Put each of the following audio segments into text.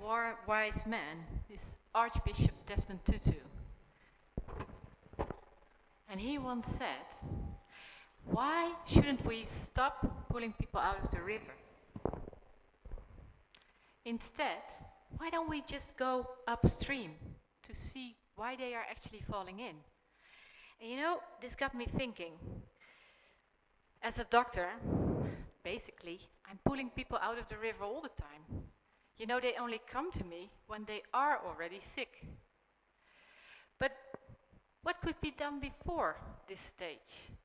very wise man, this Archbishop Desmond Tutu. And he once said, why shouldn't we stop pulling people out of the river? Instead, why don't we just go upstream to see why they are actually falling in? And you know, this got me thinking. As a doctor, basically, I'm pulling people out of the river all the time. You know, they only come to me when they are already sick. But what could be done before this stage?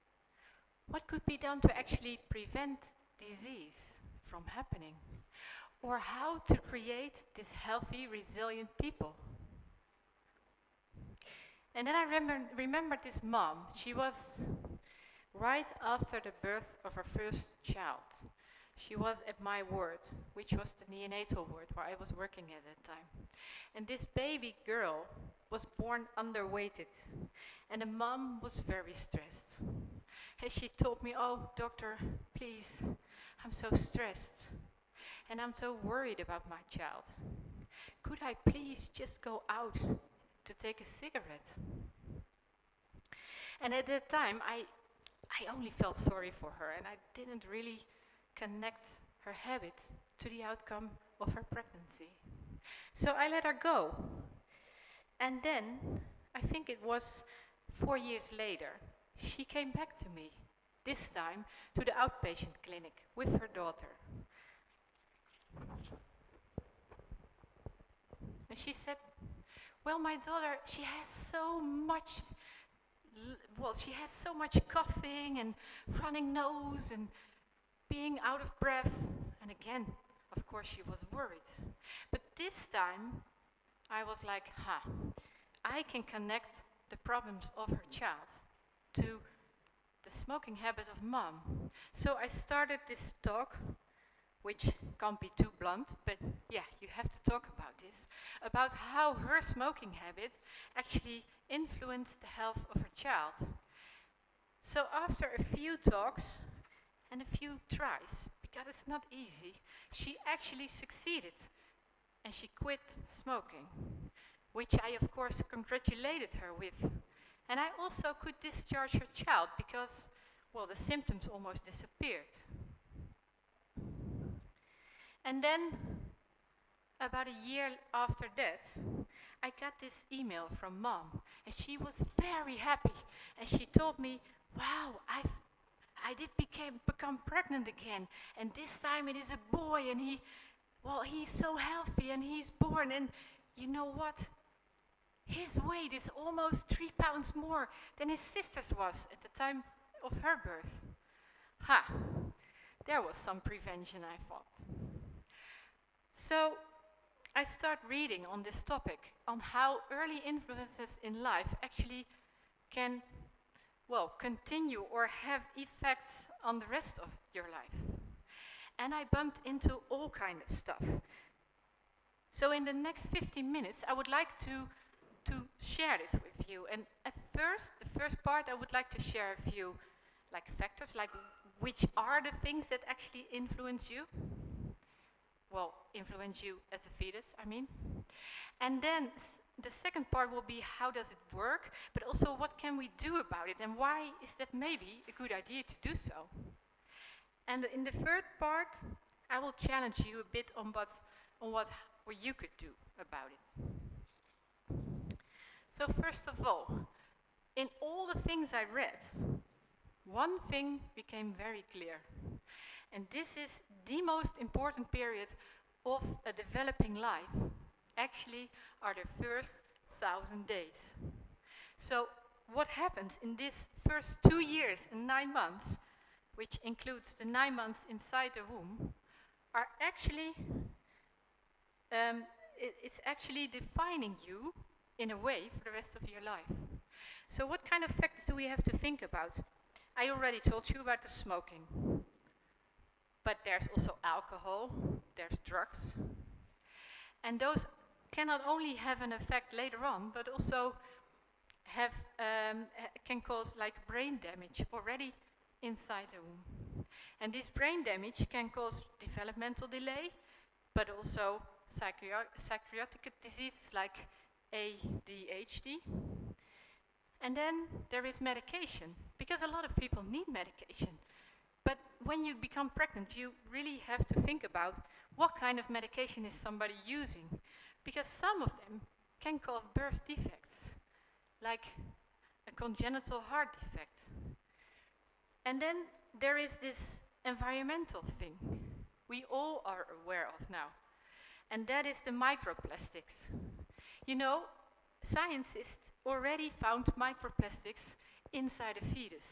What could be done to actually prevent disease from happening? Or how to create this healthy, resilient people? And then I remembered this mom. She was right after the birth of her first child. She was at my ward, which was the neonatal ward where I was working at that time. And this baby girl was born underweighted. And the mom was very stressed. And she told me, oh, doctor, please, I'm so stressed. And I'm so worried about my child. Could I please just go out to take a cigarette? And at that time, I only felt sorry for her, and I didn't really connect her habit to the outcome of her pregnancy. So I let her go. And then, I think it was 4 years later, she came back to me, this time to the outpatient clinic with her daughter. And she said, well, my daughter, she has so much coughing and running nose and being out of breath. And again, of course, she was worried. But this time, I was like, I can connect the problems of her child to the smoking habit of mom. So I started this talk, which can't be too blunt, but yeah, you have to talk about this, about how her smoking habit actually influenced the health of her child. So after a few talks and a few tries, because it's not easy, she actually succeeded and she quit smoking, which I of course congratulated her with. And I also could discharge her child because, well, the symptoms almost disappeared. And then, about a year after that, I got this email from mom, and she was very happy. And she told me, wow, I did become pregnant again, and this time it is a boy, and he's so healthy, and he's born, and you know what? His weight is almost 3 pounds more than his sister's was at the time of her birth. There was some prevention, I thought. So I start reading on this topic, on how early influences in life actually can, well, continue or have effects on the rest of your life. And I bumped into all kind of stuff. So in the next 15 minutes, I would like to share this with you. And at first, the first part, I would like to share a few factors, like which are the things that actually influence you. Well, influence you as a fetus, I mean. And then the second part will be how does it work, but also what can we do about it, and why is that maybe a good idea to do so. And in the third part, I will challenge you a bit on what you could do about it. So first of all, in all the things I read, one thing became very clear. And this is the most important period of a developing life, actually, are the first 1,000 days. So what happens in this first 2 years and 9 months, which includes the 9 months inside the womb, are actually, it's actually defining you in a way for the rest of your life. So what kind of factors do we have to think about? I already told you about the smoking. But there's also alcohol, there's drugs. And those can not only have an effect later on, but also can cause brain damage already inside the womb. And this brain damage can cause developmental delay, but also psychiatric diseases like ADHD. And then there is medication, because a lot of people need medication. But when you become pregnant, you really have to think about what kind of medication is somebody using, because some of them can cause birth defects, like a congenital heart defect. And then there is this environmental thing we all are aware of now, and that is the microplastics. You know, scientists already found microplastics inside a fetus.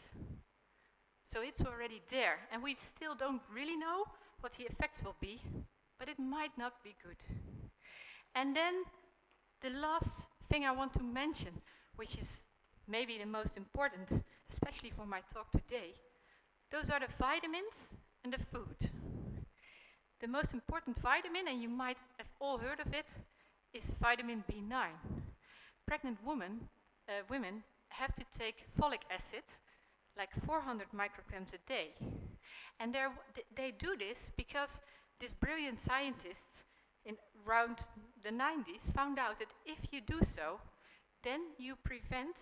So it's already there, and we still don't really know what the effects will be, but it might not be good. And then the last thing I want to mention, which is maybe the most important, especially for my talk today, those are the vitamins and the food. The most important vitamin, and you might have all heard of it, is vitamin B9. Pregnant women have to take folic acid, like 400 micrograms a day. And they do this because these brilliant scientists in around the 90s found out that if you do so, then you prevent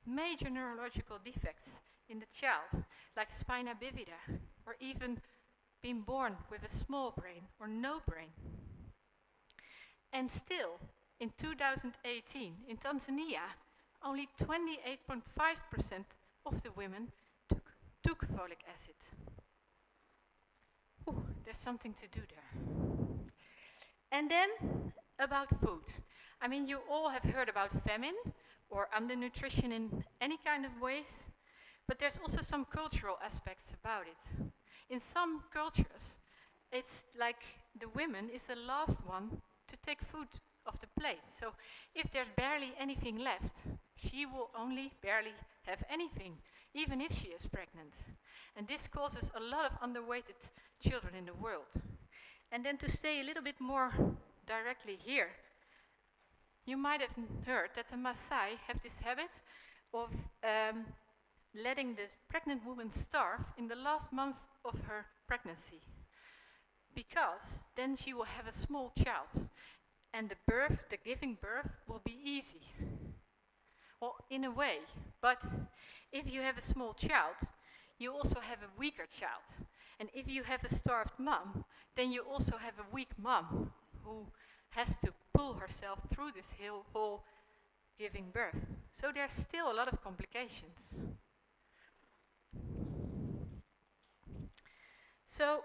major neurological defects in the child, like spina bifida, or even being born with a small brain or no brain. And still, in 2018, in Tanzania, only 28.5% of the women took folic acid. Ooh, there's something to do there. And then, about food. I mean, you all have heard about famine or undernutrition in any kind of ways, but there's also some cultural aspects about it. In some cultures, it's like the woman is the last one to take food off the plate. So if there's barely anything left, she will only barely have anything, even if she is pregnant. And this causes a lot of underweighted children in the world. And then to stay a little bit more directly here, you might have heard that the Maasai have this habit of letting this pregnant woman starve in the last month of her pregnancy, because then she will have a small child, and the giving birth will be easy. Well, in a way, but if you have a small child, you also have a weaker child. And if you have a starved mom, then you also have a weak mom who has to pull herself through this whole giving birth. So there's still a lot of complications. So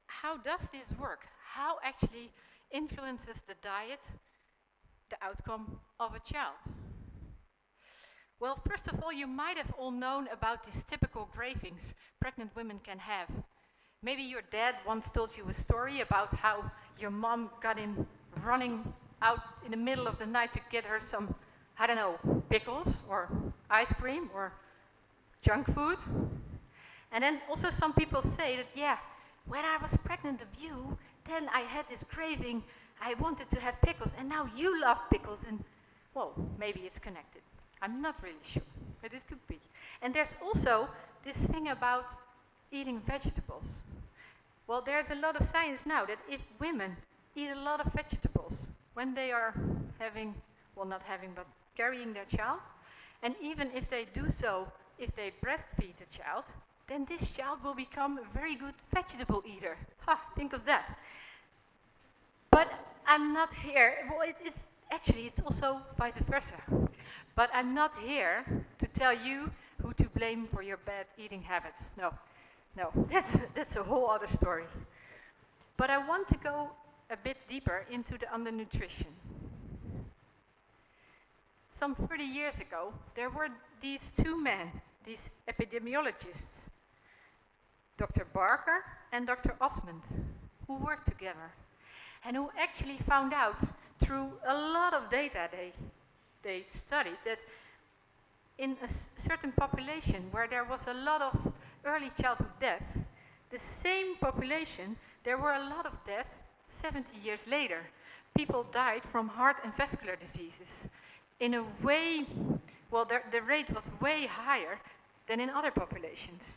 how does this work? How actually influences the diet the outcome of a child? Well, first of all, you might have all known about these typical cravings pregnant women can have. Maybe your dad once told you a story about how your mom got in running out in the middle of the night to get her some, I don't know, pickles or ice cream or junk food. And then also some people say that, yeah, when I was pregnant of you, then I had this craving, I wanted to have pickles, and now you love pickles, and, well, maybe it's connected. I'm not really sure, but it could be. And there's also this thing about eating vegetables. Well, there's a lot of science now that if women eat a lot of vegetables when they are having, well, not having, but carrying their child, and even if they do so, if they breastfeed the child, then this child will become a very good vegetable eater. Ha, think of that. But I'm not here, well, it's also vice versa. But I'm not here to tell you who to blame for your bad eating habits. No, that's a whole other story. But I want to go a bit deeper into the undernutrition. Some 30 years ago, there were these two men, these epidemiologists, Dr. Barker and Dr. Osmond, who worked together and who actually found out through a lot of data they studied that in a certain population where there was a lot of early childhood death, the same population, there were a lot of deaths 70 years later. People died from heart and vascular diseases in a way, well, the rate was way higher than in other populations.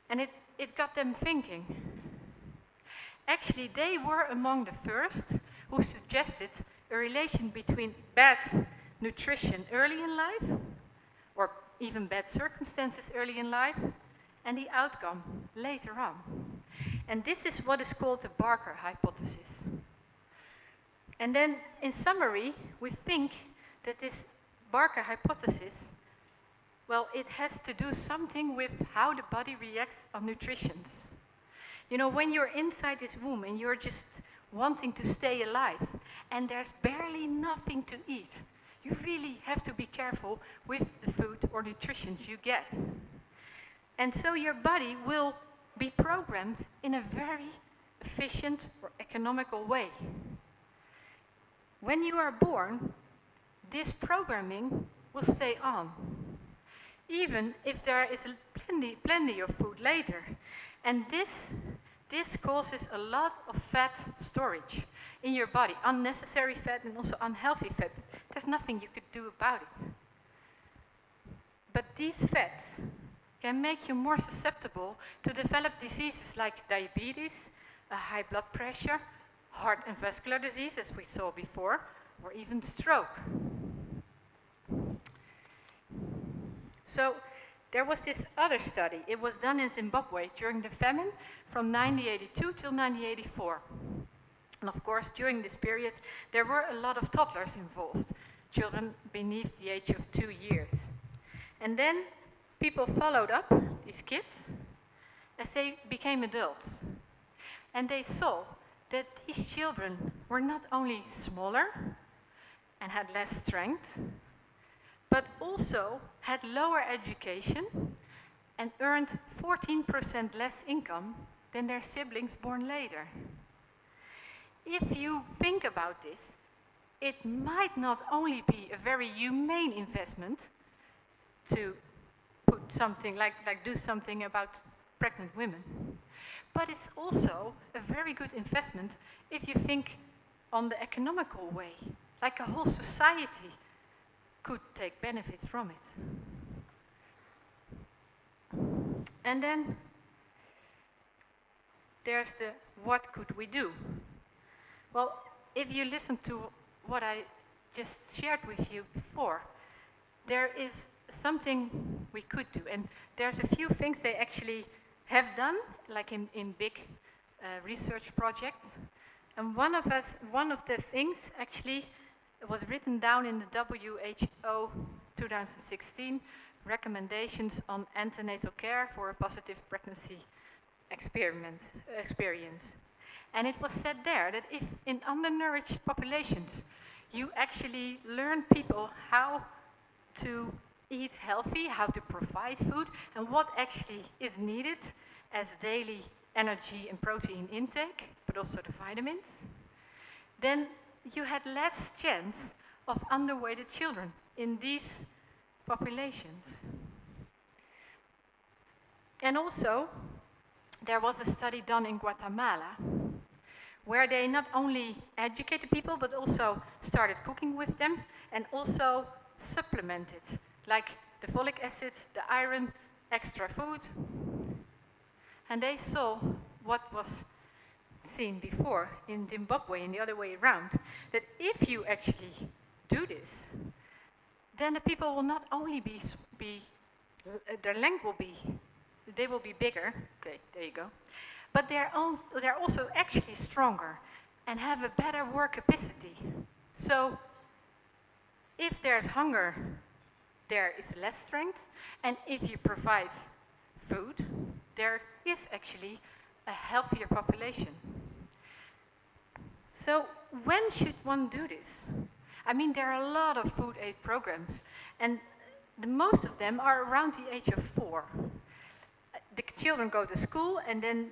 And it got them thinking. Actually, they were among the first who suggested a relation between bad nutrition early in life, or even bad circumstances early in life, and the outcome later on. And this is what is called the Barker hypothesis. And then, in summary, we think that this Barker hypothesis, well, it has to do something with how the body reacts on nutrition. You know, when you're inside this womb and you're just wanting to stay alive, and there's barely nothing to eat, you really have to be careful with the food or nutrition you get. And so your body will be programmed in a very efficient or economical way. When you are born, this programming will stay on, even if there is plenty of food later. And this causes a lot of fat storage in your body, unnecessary fat and also unhealthy fat. There's nothing you could do about it. But these fats can make you more susceptible to develop diseases like diabetes, high blood pressure, heart and vascular disease, as we saw before, or even stroke. So there was this other study. It was done in Zimbabwe during the famine from 1982 till 1984. And of course, during this period, there were a lot of toddlers involved, children beneath the age of 2 years. And then people followed up these kids as they became adults. And they saw that these children were not only smaller and had less strength, but also had lower education and earned 14% less income than their siblings born later. If you think about this, it might not only be a very humane investment to put something do something about pregnant women, but it's also a very good investment if you think on the economical way, like a whole society could take benefit from it. And then there's the what could we do? Well, if you listen to what I just shared with you before, there is something we could do. And there's a few things they actually have done, like in big research projects. And one of the things actually was written down in the WHO 2016 recommendations on antenatal care for a positive pregnancy experience. And it was said there that if in undernourished populations you actually learn people how to eat healthy, how to provide food, and what actually is needed as daily energy and protein intake, but also the vitamins, then you had less chance of underweighted children in these populations. And also, there was a study done in Guatemala where they not only educated people but also started cooking with them and also supplemented, like the folic acids, the iron, extra food. And they saw what was seen before in Zimbabwe and the other way around, that if you actually do this, then the people will not only their length will be, they will be bigger, okay, there you go, but they're also actually stronger and have a better work capacity. So if there's hunger, there is less strength, and if you provide food, there is actually a healthier population. So when should one do this? I mean, there are a lot of food aid programs, and most of them are around the age of 4. The children go to school, and then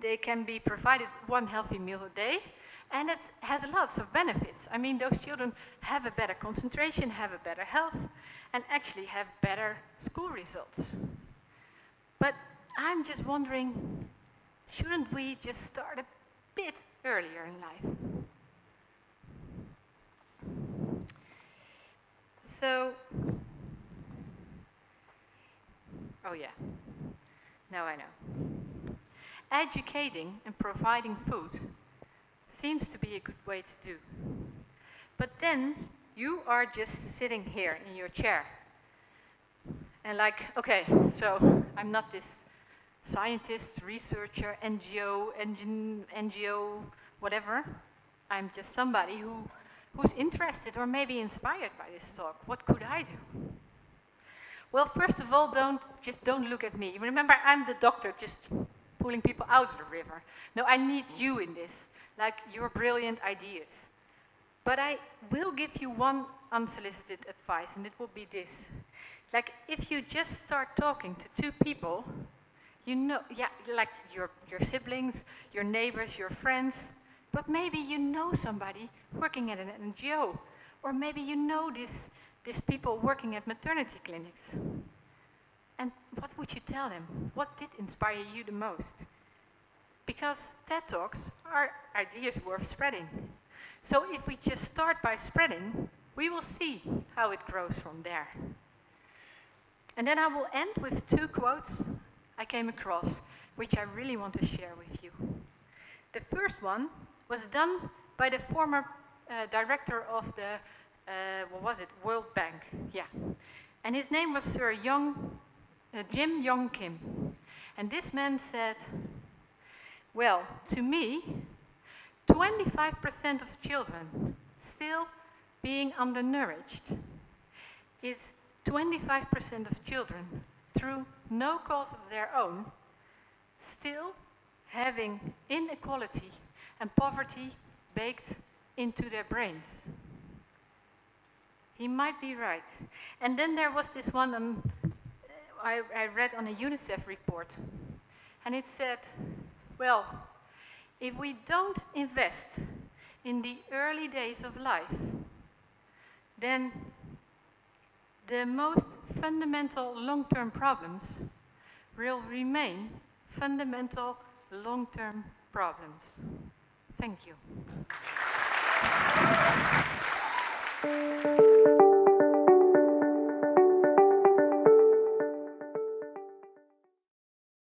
they can be provided one healthy meal a day, and it has lots of benefits. I mean, those children have a better concentration, have a better health, and actually have better school results. But I'm just wondering, shouldn't we just start a bit earlier in life? So, oh yeah, now I know. educating and providing food seems to be a good way to do. But then you are just sitting here in your chair. And like, okay, so I'm not this scientist, researcher, NGO, whatever. I'm just somebody who's interested or maybe inspired by this talk. What could I do? Well, first of all, don't look at me. Remember, I'm the doctor just pulling people out of the river. No, I need you in this, like your brilliant ideas. But I will give you one unsolicited advice, and it will be this. Like, if you just start talking to two people, you know, yeah, like your siblings, your neighbors, your friends, but maybe you know somebody working at an NGO, or maybe you know these people working at maternity clinics. And what would you tell them? What did inspire you the most? Because TED Talks are ideas worth spreading. So if we just start by spreading, we will see how it grows from there. And then I will end with two quotes I came across, which I really want to share with you. The first one was done by the former director of the, World Bank, yeah. And his name was Sir Jim Yong Kim. And this man said, well, to me, 25% of children still being undernourished is 25% of children, through no cause of their own, still having inequality and poverty baked into their brains. He might be right. And then there was this one I read on a UNICEF report, and it said, well, if we don't invest in the early days of life, then the most fundamental long-term problems will remain fundamental long-term problems. Thank you.